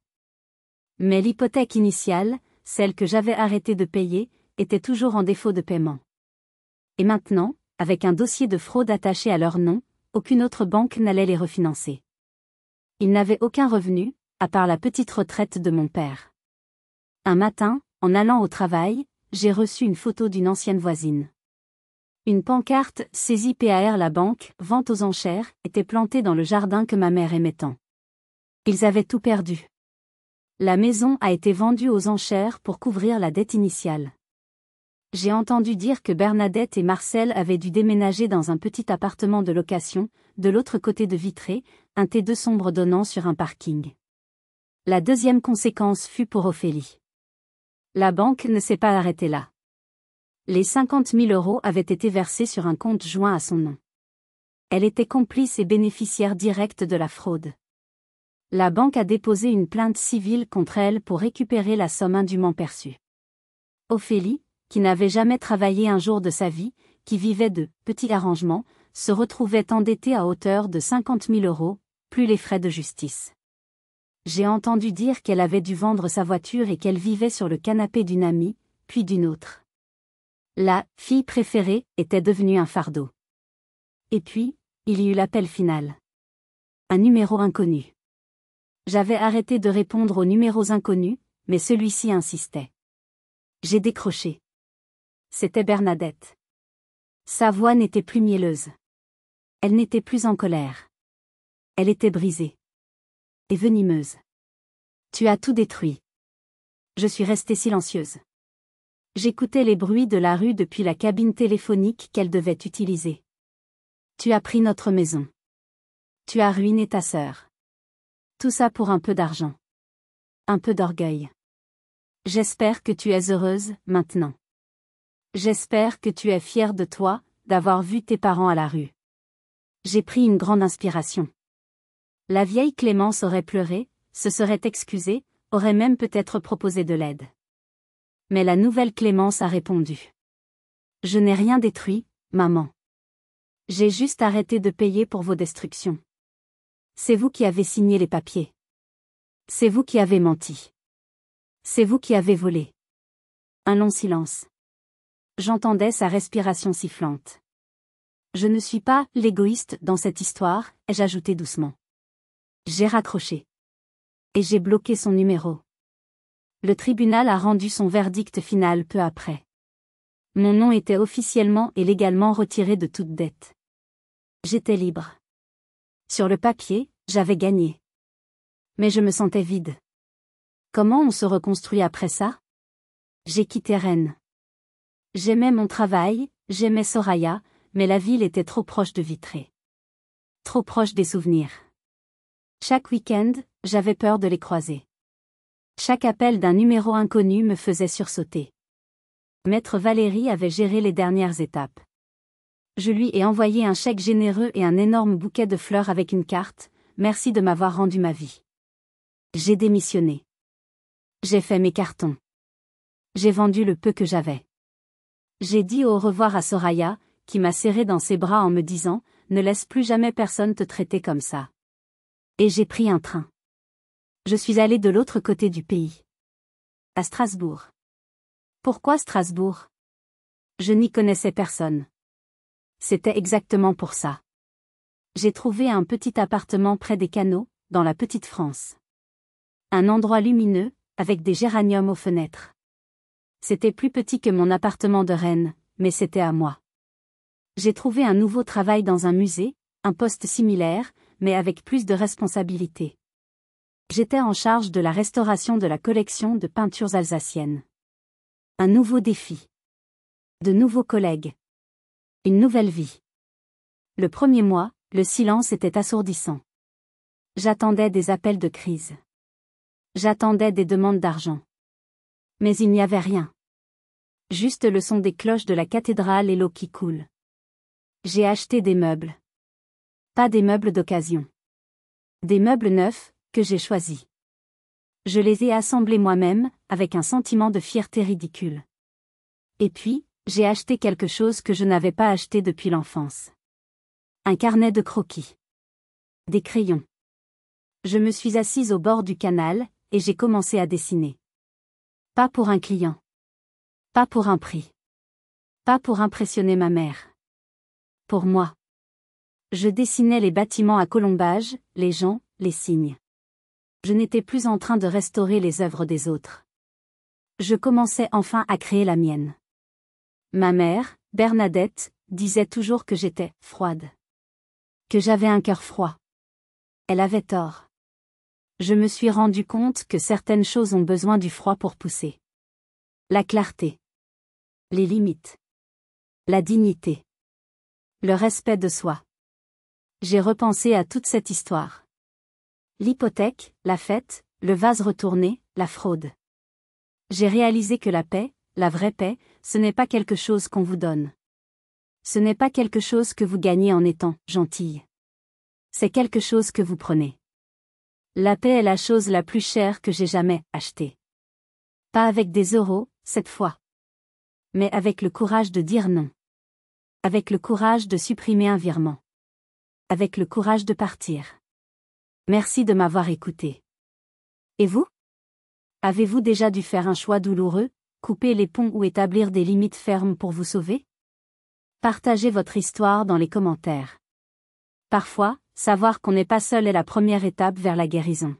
Mais l'hypothèque initiale, celle que j'avais arrêté de payer, était toujours en défaut de paiement. Et maintenant, avec un dossier de fraude attaché à leur nom, aucune autre banque n'allait les refinancer. Ils n'avaient aucun revenu, à part la petite retraite de mon père. Un matin, en allant au travail, j'ai reçu une photo d'une ancienne voisine. Une pancarte « Saisie PAR la banque, vente aux enchères » était plantée dans le jardin que ma mère aimait tant. Ils avaient tout perdu. La maison a été vendue aux enchères pour couvrir la dette initiale. J'ai entendu dire que Bernadette et Marcel avaient dû déménager dans un petit appartement de location, de l'autre côté de Vitré, un T2 sombre donnant sur un parking. La deuxième conséquence fut pour Ophélie. La banque ne s'est pas arrêtée là. Les 50 000 euros avaient été versés sur un compte joint à son nom. Elle était complice et bénéficiaire directe de la fraude. La banque a déposé une plainte civile contre elle pour récupérer la somme indûment perçue. Ophélie, qui n'avait jamais travaillé un jour de sa vie, qui vivait de petits arrangements, se retrouvait endettée à hauteur de 50 000 euros, plus les frais de justice. J'ai entendu dire qu'elle avait dû vendre sa voiture et qu'elle vivait sur le canapé d'une amie, puis d'une autre. La fille préférée était devenue un fardeau. Et puis, il y eut l'appel final. Un numéro inconnu. J'avais arrêté de répondre aux numéros inconnus, mais celui-ci insistait. J'ai décroché. C'était Bernadette. Sa voix n'était plus mielleuse. Elle n'était plus en colère. Elle était brisée. Et venimeuse. Tu as tout détruit. Je suis restée silencieuse. J'écoutais les bruits de la rue depuis la cabine téléphonique qu'elle devait utiliser. Tu as pris notre maison. Tu as ruiné ta sœur. Tout ça pour un peu d'argent. Un peu d'orgueil. J'espère que tu es heureuse, maintenant. J'espère que tu es fière de toi, d'avoir vu tes parents à la rue. J'ai pris une grande inspiration. La vieille Clémence aurait pleuré, se serait excusée, aurait même peut-être proposé de l'aide. Mais la nouvelle Clémence a répondu. Je n'ai rien détruit, maman. J'ai juste arrêté de payer pour vos destructions. C'est vous qui avez signé les papiers. C'est vous qui avez menti. C'est vous qui avez volé. Un long silence. J'entendais sa respiration sifflante. Je ne suis pas l'égoïste dans cette histoire, ai-je ajouté doucement. J'ai raccroché. Et j'ai bloqué son numéro. Le tribunal a rendu son verdict final peu après. Mon nom était officiellement et légalement retiré de toute dette. J'étais libre. Sur le papier, j'avais gagné. Mais je me sentais vide. Comment on se reconstruit après ça? J'ai quitté Rennes. J'aimais mon travail, j'aimais Soraya, mais la ville était trop proche de Vitré. Trop proche des souvenirs. Chaque week-end, j'avais peur de les croiser. Chaque appel d'un numéro inconnu me faisait sursauter. Maître Valérie avait géré les dernières étapes. Je lui ai envoyé un chèque généreux et un énorme bouquet de fleurs avec une carte, merci de m'avoir rendu ma vie. J'ai démissionné. J'ai fait mes cartons. J'ai vendu le peu que j'avais. J'ai dit au revoir à Soraya, qui m'a serré dans ses bras en me disant, ne laisse plus jamais personne te traiter comme ça. Et j'ai pris un train. Je suis allée de l'autre côté du pays. À Strasbourg. Pourquoi Strasbourg? Je n'y connaissais personne. C'était exactement pour ça. J'ai trouvé un petit appartement près des canaux, dans la petite France. Un endroit lumineux, avec des géraniums aux fenêtres. C'était plus petit que mon appartement de Rennes, mais c'était à moi. J'ai trouvé un nouveau travail dans un musée, un poste similaire, mais avec plus de responsabilités. J'étais en charge de la restauration de la collection de peintures alsaciennes. Un nouveau défi. De nouveaux collègues. Une nouvelle vie. Le premier mois, le silence était assourdissant. J'attendais des appels de crise. J'attendais des demandes d'argent. Mais il n'y avait rien. Juste le son des cloches de la cathédrale et l'eau qui coule. J'ai acheté des meubles. Pas des meubles d'occasion. Des meubles neufs, que j'ai choisis. Je les ai assemblés moi-même, avec un sentiment de fierté ridicule. Et puis, j'ai acheté quelque chose que je n'avais pas acheté depuis l'enfance. Un carnet de croquis. Des crayons. Je me suis assise au bord du canal, et j'ai commencé à dessiner. Pas pour un client. Pas pour un prix. Pas pour impressionner ma mère. Pour moi. Je dessinais les bâtiments à colombage, les gens, les signes. Je n'étais plus en train de restaurer les œuvres des autres. Je commençais enfin à créer la mienne. Ma mère, Bernadette, disait toujours que j'étais froide. Que j'avais un cœur froid. Elle avait tort. Je me suis rendu compte que certaines choses ont besoin du froid pour pousser. La clarté. Les limites. La dignité. Le respect de soi. J'ai repensé à toute cette histoire. L'hypothèque, la fête, le vase retourné, la fraude. J'ai réalisé que la paix, la vraie paix, ce n'est pas quelque chose qu'on vous donne. Ce n'est pas quelque chose que vous gagnez en étant gentille. C'est quelque chose que vous prenez. La paix est la chose la plus chère que j'ai jamais achetée. Pas avec des euros, cette fois. Mais avec le courage de dire non. Avec le courage de supprimer un virement. Avec le courage de partir. Merci de m'avoir écouté. Et vous? Avez-vous déjà dû faire un choix douloureux, couper les ponts ou établir des limites fermes pour vous sauver? Partagez votre histoire dans les commentaires. Parfois, savoir qu'on n'est pas seul est la première étape vers la guérison.